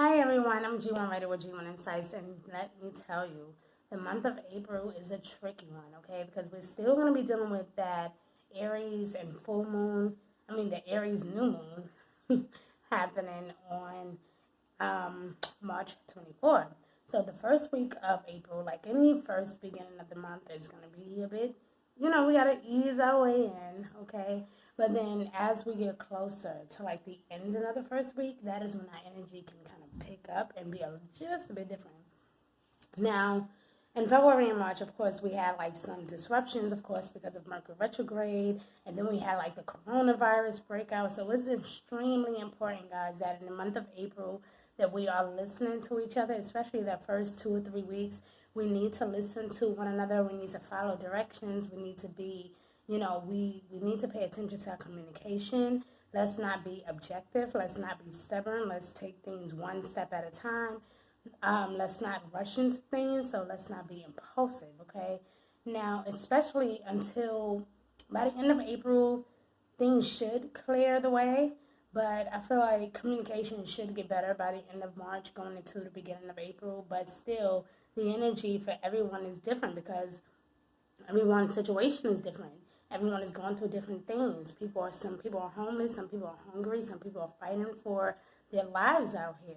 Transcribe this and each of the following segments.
Hi everyone, I'm G1 Writer with G1 Insights, and let me tell you, the month of April is a tricky one, okay? Because we're still going to be dealing with that Aries and full moon, the Aries new moon happening on March 24th. So the first week of April, like any first beginning of the month, is going to be a bit, we got to ease our way in, okay? But then as we get closer to like the ending of the first week, that is when our energy can kind of pick up and be just a bit different. Now, in February and March, of course, we had like some disruptions, of course, because of Mercury retrograde. And then we had like the coronavirus breakout. So it's extremely important, guys, that in the month of April that we are listening to each other, especially that first 2 or 3 weeks. We need to listen to one another. We need to follow directions. We need to be, we need to pay attention to our communication. Let's not be objective. Let's not be stubborn. Let's take things one step at a time. Let's not rush into things, so let's not be impulsive, okay? Now, especially until by the end of April, things should clear the way, but I feel like communication should get better by the end of March going into the beginning of April, but still, the energy for everyone is different because everyone's situation is different. Everyone is going through different things. Some people are homeless, some people are hungry, some people are fighting for their lives out here.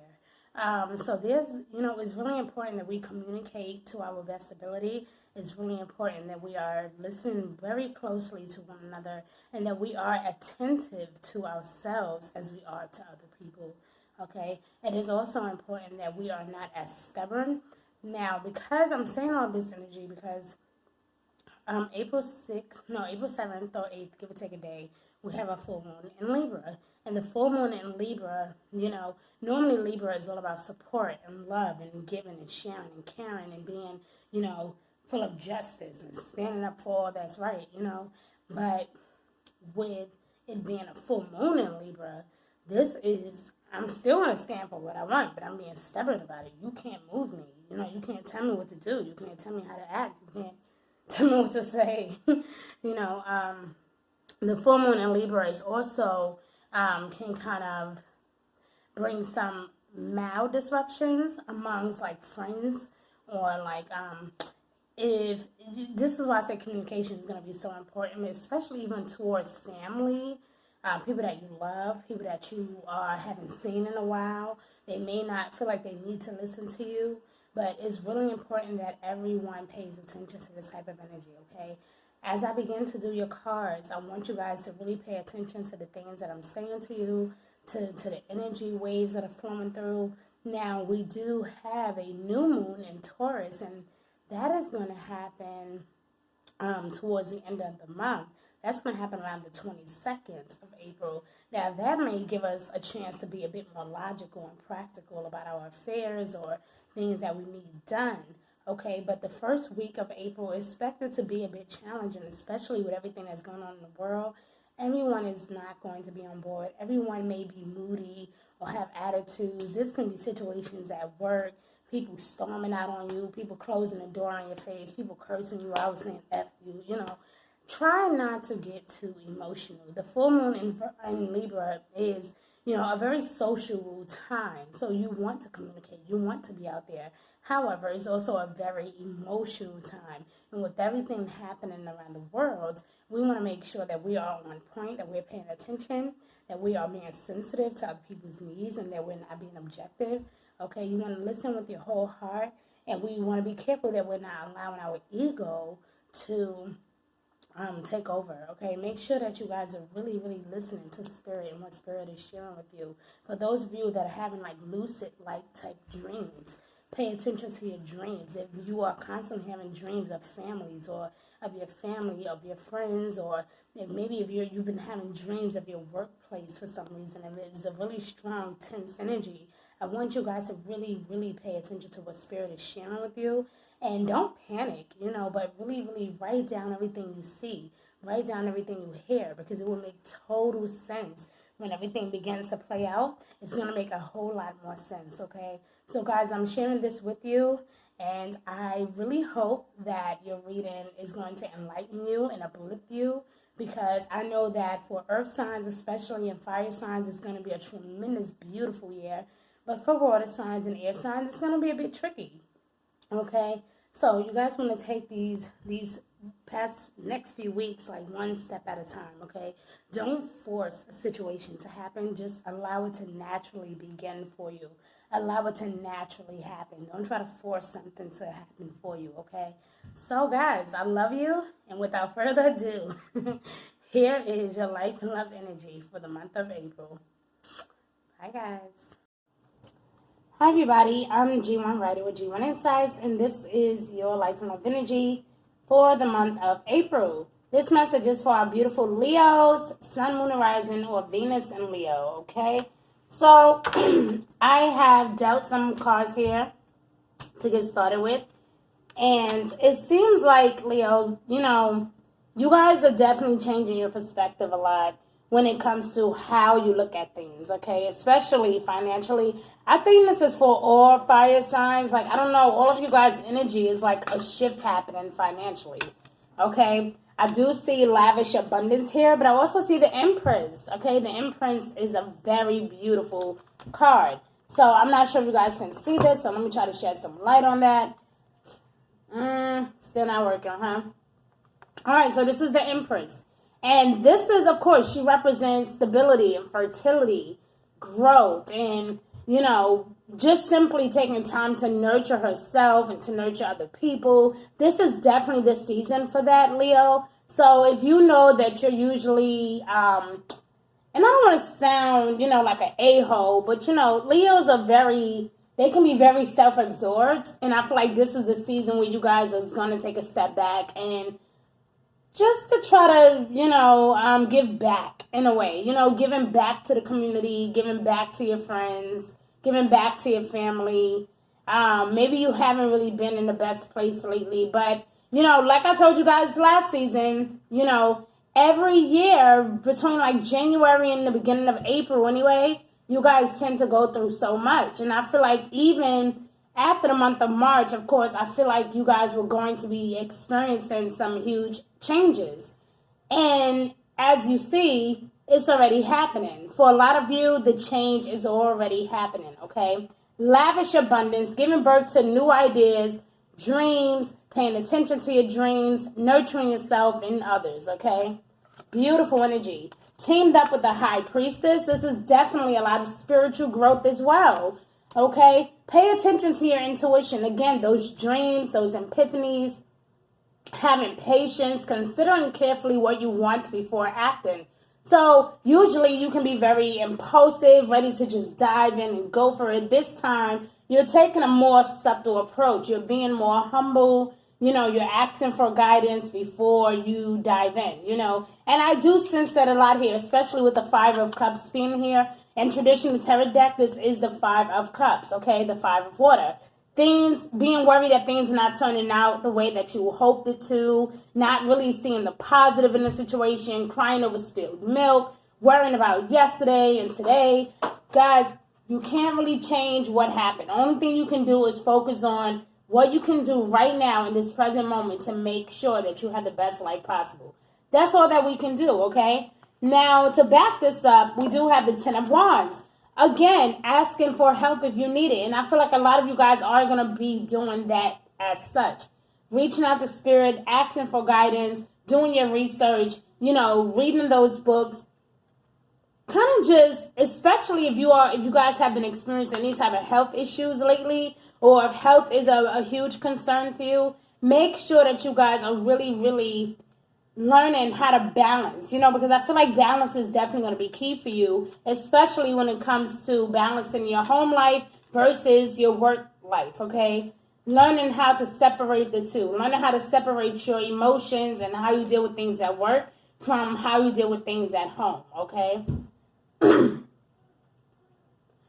So it's really important that we communicate to our best ability. It's really important that we are listening very closely to one another and that we are attentive to ourselves as we are to other people, okay? It is also important that we are not as stubborn. Now, because I'm saying all this energy because April 7th or 8th, give or take a day, we have a full moon in Libra. And the full moon in Libra, normally Libra is all about support and love and giving and sharing and caring and being, full of justice and standing up for all that's right, But with it being a full moon in Libra, I'm still going to stand for what I want, but I'm being stubborn about it. You can't move me. You can't tell me what to do. You can't tell me how to act. You can't tell me what to say. The full moon in Libra is also can kind of bring some mild disruptions amongst like friends or like if this is why I say communication is going to be so important, especially even towards family, people that you love, people that you haven't seen in a while. They may not feel like they need to listen to you, but it's really important that everyone pays attention to this type of energy, okay? As I begin to do your cards, I want you guys to really pay attention to the things that I'm saying to you, to the energy waves that are flowing through. Now, we do have a new moon in Taurus, and that is going to happen towards the end of the month. That's going to happen around the 22nd of April. Now, that may give us a chance to be a bit more logical and practical about our affairs or things that we need done. Okay, but the first week of April is expected to be a bit challenging, especially with everything that's going on in the world. Everyone is not going to be on board. Everyone may be moody or have attitudes. This can be situations at work, people storming out on you, people closing the door on your face, people cursing you out, saying F you, Try not to get too emotional. The full moon in Libra is, a very social time. So you want to communicate. You want to be out there. However, it's also a very emotional time. And with everything happening around the world, we want to make sure that we are on point, that we're paying attention, that we are being sensitive to other people's needs, and that we're not being objective. Okay, you want to listen with your whole heart, and we want to be careful that we're not allowing our ego to take over, okay? Make sure that you guys are really, really listening to Spirit and what Spirit is sharing with you. For those of you that are having like lucid-like type dreams, pay attention to your dreams. If you are constantly having dreams of families or of your family, of your friends, or if you've been having dreams of your workplace for some reason, and it's a really strong, tense energy, I want you guys to really, really pay attention to what Spirit is sharing with you. And don't panic, but really, really write down everything you see. Write down everything you hear, because it will make total sense. When everything begins to play out, it's going to make a whole lot more sense, okay? So, guys, I'm sharing this with you, and I really hope that your reading is going to enlighten you and uplift you, because I know that for earth signs, especially, and fire signs, it's going to be a tremendous, beautiful year. But for water signs and air signs, it's going to be a bit tricky. Okay? So you guys want to take these past next few weeks like one step at a time, okay? Don't force a situation to happen. Just allow it to naturally begin for you. Allow it to naturally happen. Don't try to force something to happen for you, okay? So guys, I love you, and without further ado, here is your life and love energy for the month of April. Bye guys. Hi everybody, I'm G1 Writer with G1 Insights, and this is your life and love energy for the month of April. This message is for our beautiful Leos, Sun, Moon, and Rising, or Venus and Leo, okay? So, I have dealt some cards here to get started with, and it seems like, Leo, you guys are definitely changing your perspective a lot when it comes to how you look at things, okay? Especially financially. I think this is for all fire signs. Like, I don't know, all of you guys' energy is like a shift happening financially, okay? I do see lavish abundance here, but I also see the Empress, okay? The Empress is a very beautiful card. So I'm not sure if you guys can see this, so let me try to shed some light on that. Still not working, huh? All right, so this is the Empress. And this is, of course, she represents stability and fertility, growth, and, just simply taking time to nurture herself and to nurture other people. This is definitely the season for that, Leo. So if you know that you're usually, and I don't want to sound, like an a-hole, but, Leos are they can be very self-absorbed. And I feel like this is the season where you guys are going to take a step back and just to try to, give back in a way, giving back to the community, giving back to your friends, giving back to your family. Maybe you haven't really been in the best place lately, but, like I told you guys last season, every year between like January and the beginning of April anyway, you guys tend to go through so much. And I feel like even after the month of March, of course, I feel like you guys were going to be experiencing some huge changes. And as you see, it's already happening. For a lot of you, the change is already happening, okay? Lavish abundance, giving birth to new ideas, dreams, paying attention to your dreams, nurturing yourself and others, okay? Beautiful energy. Teamed up with the High Priestess, this is definitely a lot of spiritual growth as well, okay? Pay attention to your intuition. Again, those dreams, those epiphanies, having patience, considering carefully what you want before acting. So usually you can be very impulsive, ready to just dive in and go for it. This time, you're taking a more subtle approach. You're being more humble. You're asking for guidance before you dive in, And I do sense that a lot here, especially with the Five of Cups being here. In traditional tarot deck, this is the Five of Cups, okay? The Five of Water. Being worried that things are not turning out the way that you hoped it to, not really seeing the positive in the situation, crying over spilled milk, worrying about yesterday and today. Guys, you can't really change what happened. The only thing you can do is focus on what you can do right now in this present moment to make sure that you have the best life possible. That's all that we can do, okay? Now, to back this up, we do have the Ten of Wands. Again, asking for help if you need it. And I feel like a lot of you guys are going to be doing that as such. Reaching out to Spirit, asking for guidance, doing your research, reading those books. Kind of just, especially if you guys have been experiencing any type of health issues lately, or if health is a huge concern for you, make sure that you guys are really, really learning how to balance, because I feel like balance is definitely going to be key for you, especially when it comes to balancing your home life versus your work life, okay? Learning how to separate the two. Learning how to separate your emotions and how you deal with things at work from how you deal with things at home, okay?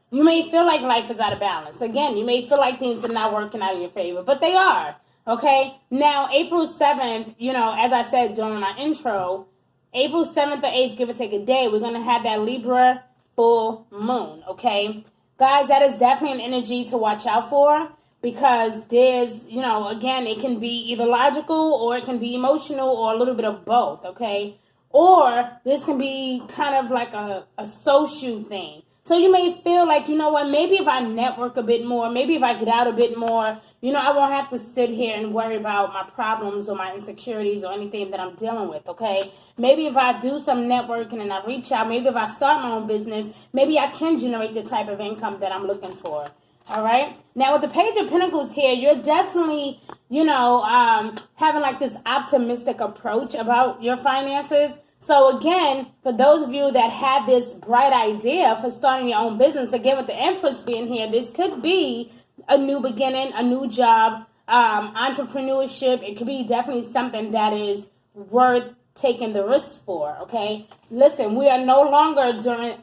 You may feel like life is out of balance. Again, you may feel like things are not working out in your favor, but they are. Okay, now April 7th, as I said during my intro, April 7th or 8th, give or take a day, we're going to have that Libra full moon, okay? Guys, that is definitely an energy to watch out for because there's, again, it can be either logical or it can be emotional or a little bit of both, okay? Or this can be kind of like a social thing. So you may feel like, you know what, maybe if I network a bit more, maybe if I get out a bit more, I won't have to sit here and worry about my problems or my insecurities or anything that I'm dealing with, okay? Maybe if I do some networking and I reach out, maybe if I start my own business, maybe I can generate the type of income that I'm looking for. All right. Now, with the Page of Pentacles here, you're definitely, having like this optimistic approach about your finances. So again, for those of you that have this bright idea for starting your own business, again, with the Empress being here, this could be a new beginning, a new job, entrepreneurship. It could be definitely something that is worth taking the risk for, okay? Listen, we are no longer dealing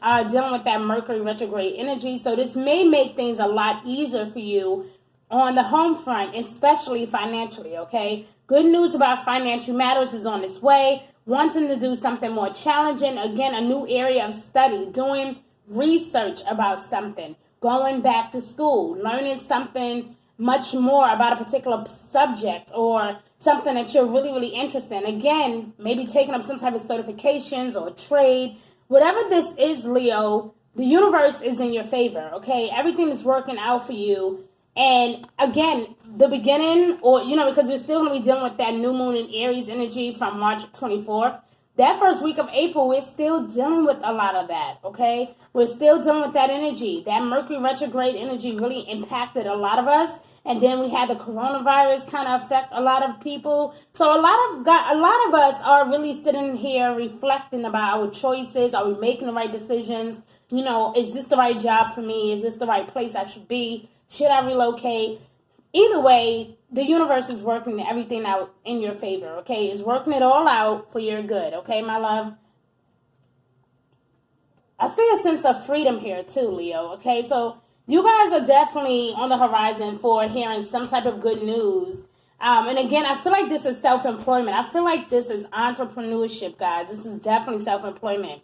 with that Mercury retrograde energy, so this may make things a lot easier for you on the home front, especially financially, okay? Good news about financial matters is on its way. Wanting to do something more challenging, again, a new area of study, doing research about something, going back to school, learning something much more about a particular subject or something that you're really, really interested in. Again, maybe taking up some type of certifications or trade. Whatever this is, Leo, the universe is in your favor, okay? Everything is working out for you. And again, the beginning, or, because we're still going to be dealing with that new moon in Aries energy from March 24th. That first week of April, we're still dealing with a lot of that, okay? We're still dealing with that energy. That Mercury retrograde energy really impacted a lot of us. And then we had the coronavirus kind of affect a lot of people. So a lot of us are really sitting here reflecting about our choices. Are we making the right decisions? Is this the right job for me? Is this the right place I should be? Should I relocate? Either way, the universe is working everything out in your favor, okay? It's working it all out for your good, okay, my love? I see a sense of freedom here too, Leo, okay? So you guys are definitely on the horizon for hearing some type of good news. And again, I feel like this is self-employment. I feel like this is entrepreneurship, guys. This is definitely self-employment.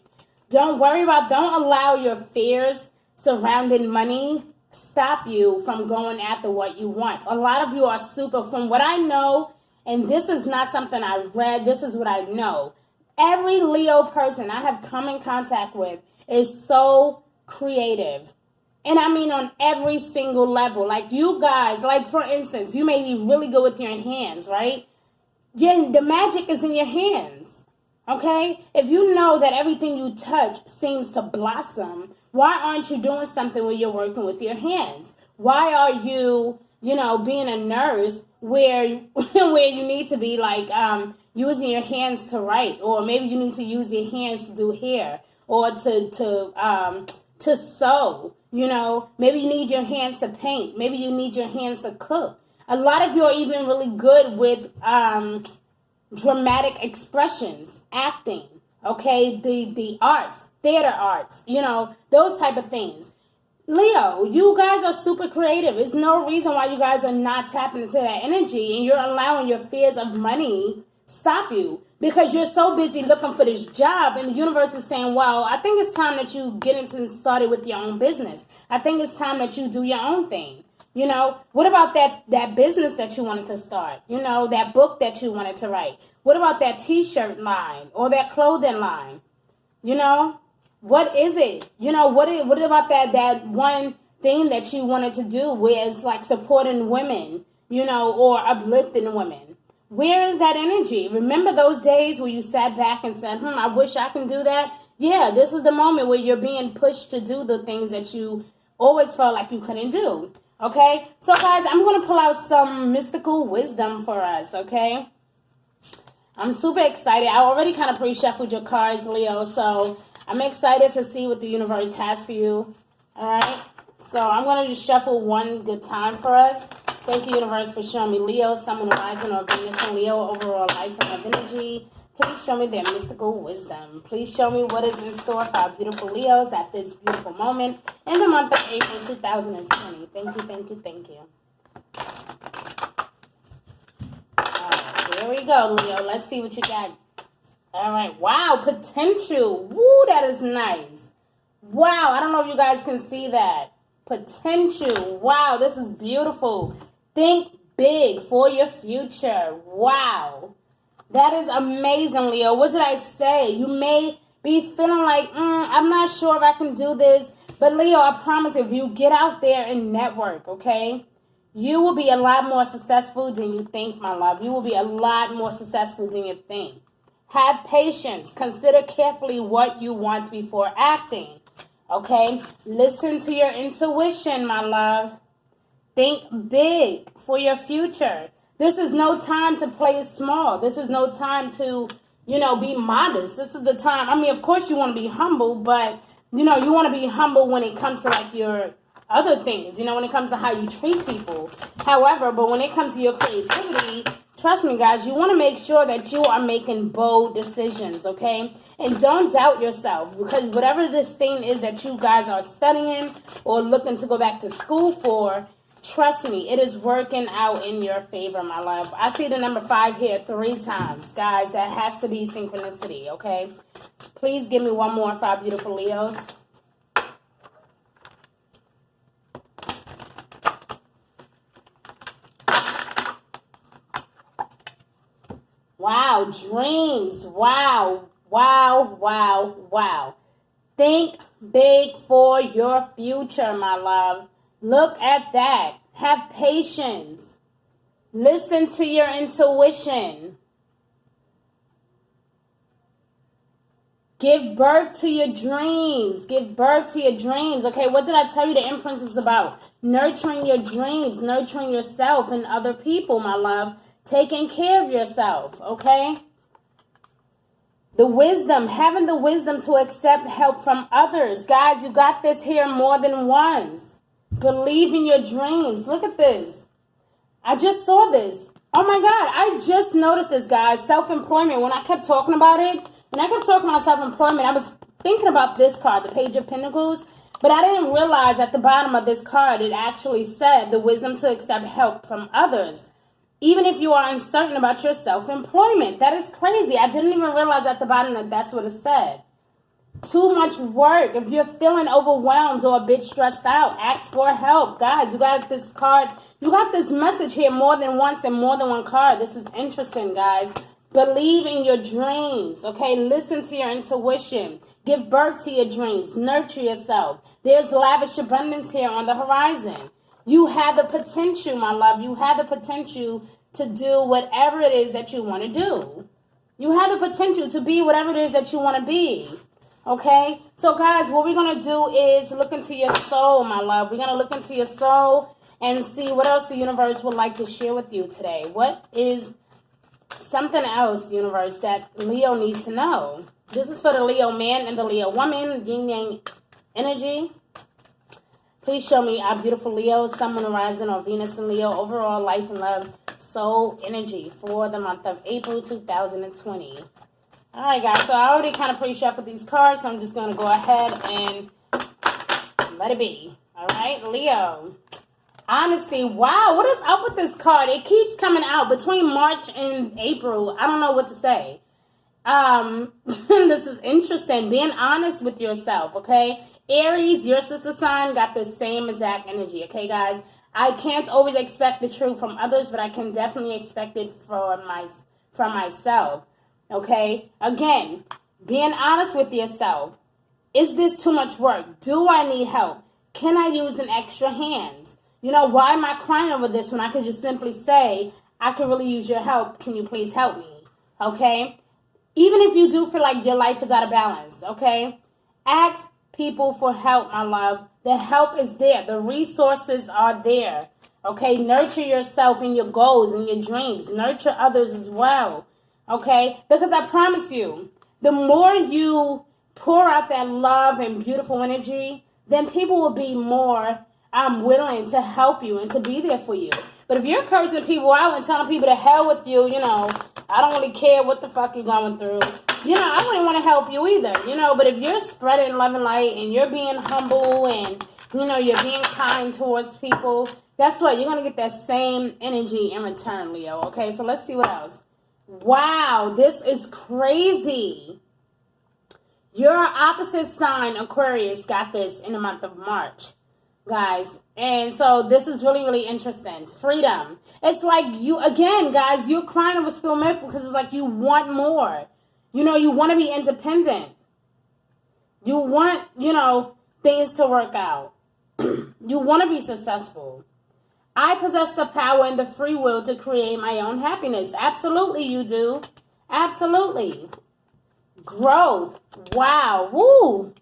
Don't allow your fears surrounding money stop you from going after what you want. A lot of you are from what I know, and this is not something I read, this is what I know. Every Leo person I have come in contact with is so creative. And I mean on every single level. Like you guys, like for instance, you may be really good with your hands, right? Yeah, the magic is in your hands, okay? If you know that everything you touch seems to blossom, why aren't you doing something where you're working with your hands? Why are you, being a nurse where you need to be like using your hands to write, or maybe you need to use your hands to do hair or to sew? Maybe you need your hands to paint. Maybe you need your hands to cook. A lot of you are even really good with dramatic expressions, acting, okay, the arts, theater arts, those type of things. Leo, you guys are super creative. There's no reason why you guys are not tapping into that energy and you're allowing your fears of money stop you because you're so busy looking for this job, and the universe is saying, well, I think it's time that you get into started with your own business. I think it's time that you do your own thing. What about that business that you wanted to start? That book that you wanted to write? What about that t-shirt line or that clothing line? What is it? What about that one thing that you wanted to do where it's like supporting women, or uplifting women? Where is that energy? Remember those days where you sat back and said, I wish I can do that? Yeah, this is the moment where you're being pushed to do the things that you always felt like you couldn't do. Okay? So, guys, I'm going to pull out some mystical wisdom for us, okay? I'm super excited. I already kind of pre-shuffled your cards, Leo, so I'm excited to see what the universe has for you. All right? So I'm going to just shuffle one good time for us. Thank you, universe, for showing me Leo, Sun, Rising, or Venus and Leo, overall life and of energy. Please show me their mystical wisdom. Please show me what is in store for our beautiful Leos at this beautiful moment in the month of April 2020. Thank you, thank you, thank you. All right, here we go, Leo. Let's see what you got. All right. Wow, potential. Woo, that is nice. Wow, I don't know if you guys can see that. Potential. Wow, this is beautiful. Think big for your future. Wow. That is amazing, Leo. What did I say? You may be feeling like, I'm not sure if I can do this. But Leo, I promise if you get out there and network, okay, you will be a lot more successful than you think, my love. You will be a lot more successful than you think. Have patience. Consider carefully what you want before acting. Okay? Listen to your intuition, my love. Think big for your future. This is no time to play small. This is no time to, be modest. This is the time. I mean, of course you want to be humble, but, you want to be humble when it comes to, like, your other things, when it comes to how you treat people. However, but when it comes to your creativity, trust me, guys, you want to make sure that you are making bold decisions, okay? And don't doubt yourself, because whatever this thing is that you guys are studying or looking to go back to school for, trust me, it is working out in your favor, my love. I see the number 5 here 3 times. Guys, that has to be synchronicity, okay? Please give me one more for our beautiful Leos. Wow, dreams. Wow, wow, wow, wow. Think big for your future, my love. Look at that. Have patience. Listen to your intuition. Give birth to your dreams. Give birth to your dreams. Okay, what did I tell you the imprint was about? Nurturing your dreams, nurturing yourself and other people, my love. Taking care of yourself, okay? The wisdom, having the wisdom to accept help from others. Guys, you got this here more than once. Believe in your dreams. Look at this. I just saw this. Oh my God, I just noticed this, guys. Self-employment. When I kept talking about it, when I kept talking about self-employment, I was thinking about this card, the Page of Pentacles. But I didn't realize at the bottom of this card, it actually said the wisdom to accept help from others. Even if you are uncertain about your self-employment. That is crazy. I didn't even realize at the bottom that that's what it said. Too much work. If you're feeling overwhelmed or a bit stressed out, ask for help. Guys, you got this card. You got this message here more than once in more than one card. This is interesting, guys. Believe in your dreams, okay? Listen to your intuition. Give birth to your dreams. Nurture yourself. There's lavish abundance here on the horizon. You have the potential, my love. You have the potential to do whatever it is that you want to do. You have the potential to be whatever it is that you want to be. Okay? So, guys, what we're going to do is look into your soul, my love. We're going to look into your soul and see what else the universe would like to share with you today. What is something else, universe, that Leo needs to know? This is for the Leo man and the Leo woman, yin-yang energy. Please show me our beautiful Leo, Sun, Moon, Rising, or Venus in Leo, overall life and love, soul energy for the month of April 2020. All right, guys, so I already kind of pre-shuffled these cards, so I'm just going to go ahead and let it be. All right, Leo. Honesty. Wow, what is up with this card? It keeps coming out between March and April. I don't know what to say. This is interesting. Being honest with yourself, okay? Aries, your sister sign, got the same exact energy, okay, guys? I can't always expect the truth from others, but I can definitely expect it from myself, okay? Again, being honest with yourself. Is this too much work? Do I need help? Can I use an extra hand? Why am I crying over this when I could just simply say, I could really use your help. Can you please help me? Okay? Even if you do feel like your life is out of balance, okay? Ask people for help, my love. The help is there. The resources are there. Okay? Nurture yourself and your goals and your dreams. Nurture others as well. Okay? Because I promise you, the more you pour out that love and beautiful energy, then people will be more willing to help you and to be there for you. But if you're cursing people out and telling people to hell with you, I don't really care what the fuck you're going through. I wouldn't want to help you either, But if you're spreading love and light and you're being humble and, you're being kind towards people, guess what? You're going to get that same energy in return, Leo. Okay, so let's see what else. Wow, this is crazy. Your opposite sign, Aquarius, got this in the month of March, guys. And so this is really, really interesting. Freedom. It's like you, again, guys, you're crying over spilled milk because it's like you want more. You want to be independent. You want, things to work out. You want to be successful. I possess the power and the free will to create my own happiness. Absolutely, you do. Absolutely. Growth. Wow. Woo.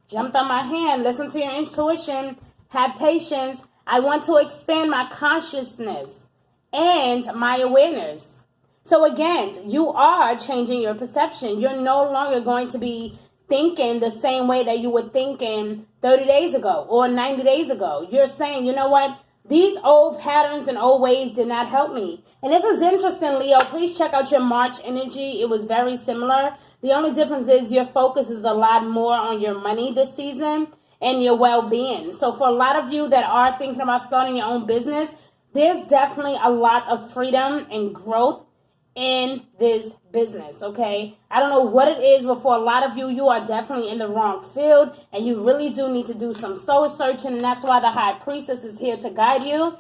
Jumped on my hand. Listen to your intuition. Have patience. I want to expand my consciousness and my awareness. So again, you are changing your perception. You're no longer going to be thinking the same way that you were thinking 30 days ago or 90 days ago. You're saying, you know what? These old patterns and old ways did not help me. And this is interesting, Leo. Please check out your March energy. It was very similar. The only difference is your focus is a lot more on your money this season and your well-being. So for a lot of you that are thinking about starting your own business, there's definitely a lot of freedom and growth in this business, okay? I don't know what it is, but for a lot of you, you are definitely in the wrong field, and you really do need to do some soul searching, and that's why the High Priestess is here to guide you,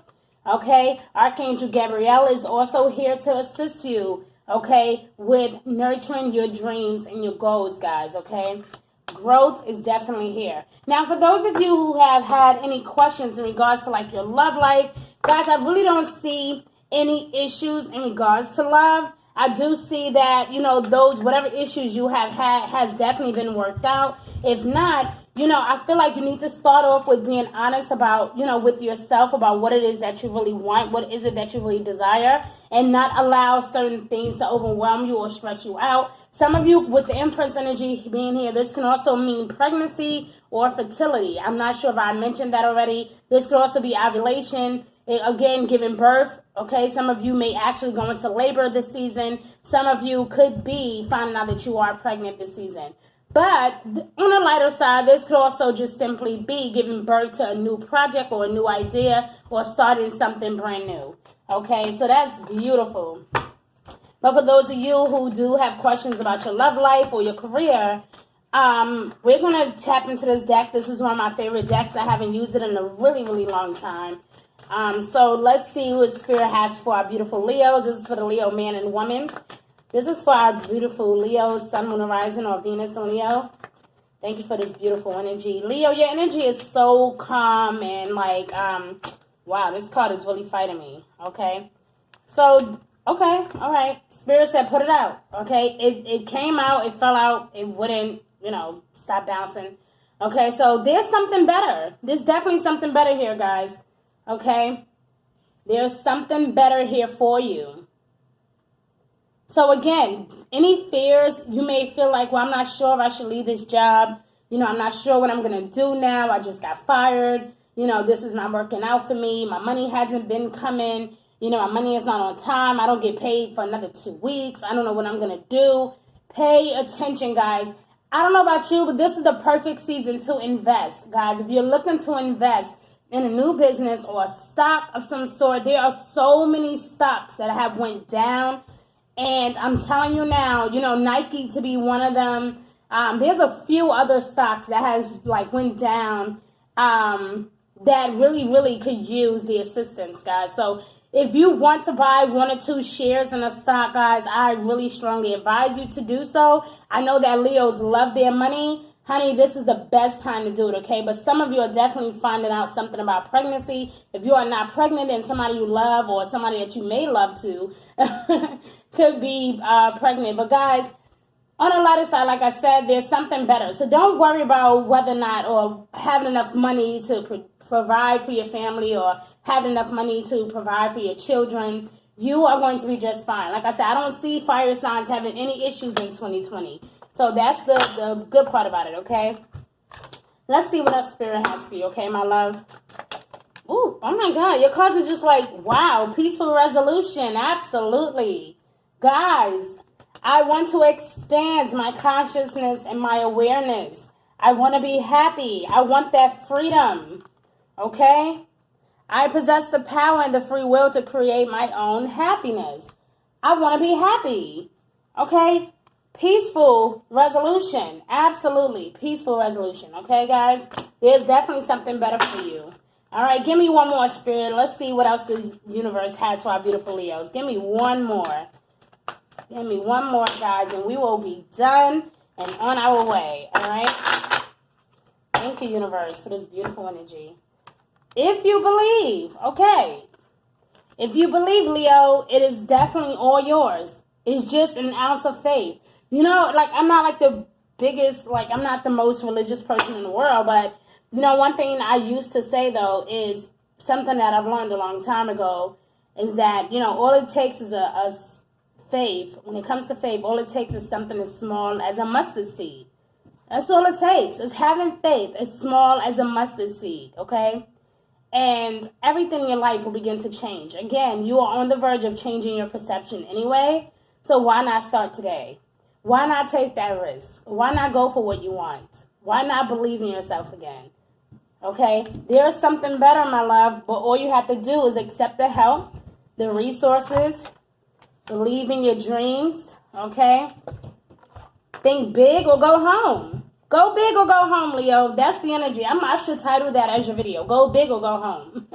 okay? Archangel Gabriel is also here to assist you, okay, with nurturing your dreams and your goals, guys, okay? Growth is definitely here. Now, for those of you who have had any questions in regards to, like, your love life, guys, I really don't see any issues in regards to love. I do see that, you know, those whatever issues you have had has definitely been worked out. If not, you know, I feel like you need to start off with being honest about, you know, with yourself about what it is that you really want, what is it that you really desire, and not allow certain things to overwhelm you or stress you out. Some of you with the Empress energy being here, this can also mean pregnancy or fertility. I'm not sure if I mentioned that already. This could also be ovulation, again, giving birth. Okay, some of you may actually go into labor this season. Some of you could be finding out that you are pregnant this season. But on the lighter side, this could also just simply be giving birth to a new project or a new idea or starting something brand new. Okay, so that's beautiful. But for those of you who do have questions about your love life or your career, we're going to tap into this deck. This is one of my favorite decks. I haven't used it in a really, really long time. So let's see what Spirit has for our beautiful Leos. This is for the Leo man and woman. This is for our beautiful Leo, Sun, Moon, Horizon, or Venus and Leo. Thank you for this beautiful energy. Leo, your energy is so calm and like, wow, this card is really fighting me, okay? So, okay, all right. Spirit said put it out, okay? It came out, it fell out, it wouldn't, you know, stop bouncing. Okay, so there's something better. There's definitely something better here, guys. Okay, there's something better here for you. So again, any fears, you may feel like, well, I'm not sure if I should leave this job. You know, I'm not sure what I'm going to do now. I just got fired. You know, this is not working out for me. My money hasn't been coming. You know, my money is not on time. I don't get paid for another 2 weeks. I don't know what I'm going to do. Pay attention, guys. I don't know about you, but this is the perfect season to invest, guys. If you're looking to invest in a new business or a stock of some sort, there are so many stocks that have went down, and I'm telling you now, you know, Nike to be one of them. There's a few other stocks that has like went down that really could use the assistance, guys. So if you want to buy 1 or 2 shares in a stock, guys, I really strongly advise you to do so. I know that Leos love their money. Honey, this is the best time to do it, okay? But some of you are definitely finding out something about pregnancy. If you are not pregnant and somebody you love or somebody that you may love to could be pregnant. But guys, on the lighter side, like I said, there's something better. So don't worry about whether or not or having enough money to provide for your family or having enough money to provide for your children. You are going to be just fine. Like I said, I don't see fire signs having any issues in 2020. So that's the good part about it, okay? Let's see what our Spirit has for you, okay, my love? Ooh, oh my God, your cards are just like, wow, peaceful resolution, absolutely. Guys, I want to expand my consciousness and my awareness. I want to be happy. I want that freedom, okay? I possess the power and the free will to create my own happiness. I want to be happy, okay? Peaceful resolution. Absolutely. Peaceful resolution. Okay, guys? There's definitely something better for you. All right. Give me one more, Spirit. Let's see what else the universe has for our beautiful Leos. Give me one more. Give me one more, guys, and we will be done and on our way. All right? Thank you, universe, for this beautiful energy. If you believe, okay. If you believe, Leo, it is definitely all yours. It's just an ounce of faith. You know, like, I'm not like the biggest, like, I'm not the most religious person in the world, but, you know, one thing I used to say, though, is something that I've learned a long time ago, is that, you know, all it takes is a faith. When it comes to faith, all it takes is something as small as a mustard seed. That's all it takes. It's having faith as small as a mustard seed, okay? And everything in your life will begin to change. Again, you are on the verge of changing your perception anyway, so why not start today? Why not take that risk? Why not go for what you want? Why not believe in yourself again? Okay? There's something better, my love, but all you have to do is accept the help, the resources, believe in your dreams, okay? Think big or go home. Go big or go home, Leo. That's the energy. I should title that as your video. Go big or go home.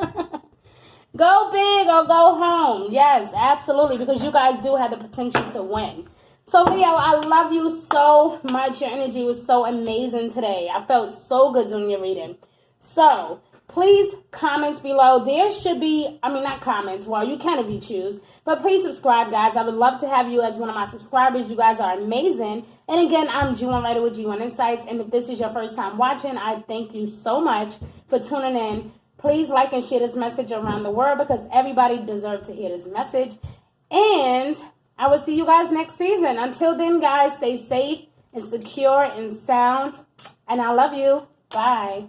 Go big or go home. Yes, absolutely, because you guys do have the potential to win. So, Leo, I love you so much. Your energy was so amazing today. I felt so good doing your reading. So, please, comments below. There should be, not comments. Well, you can if you choose. But please subscribe, guys. I would love to have you as one of my subscribers. You guys are amazing. And again, I'm G1 Writer with G1 Insights. And if this is your first time watching, I thank you so much for tuning in. Please like and share this message around the world because everybody deserves to hear this message. And I will see you guys next season. Until then, guys, stay safe and secure and sound. And I love you. Bye.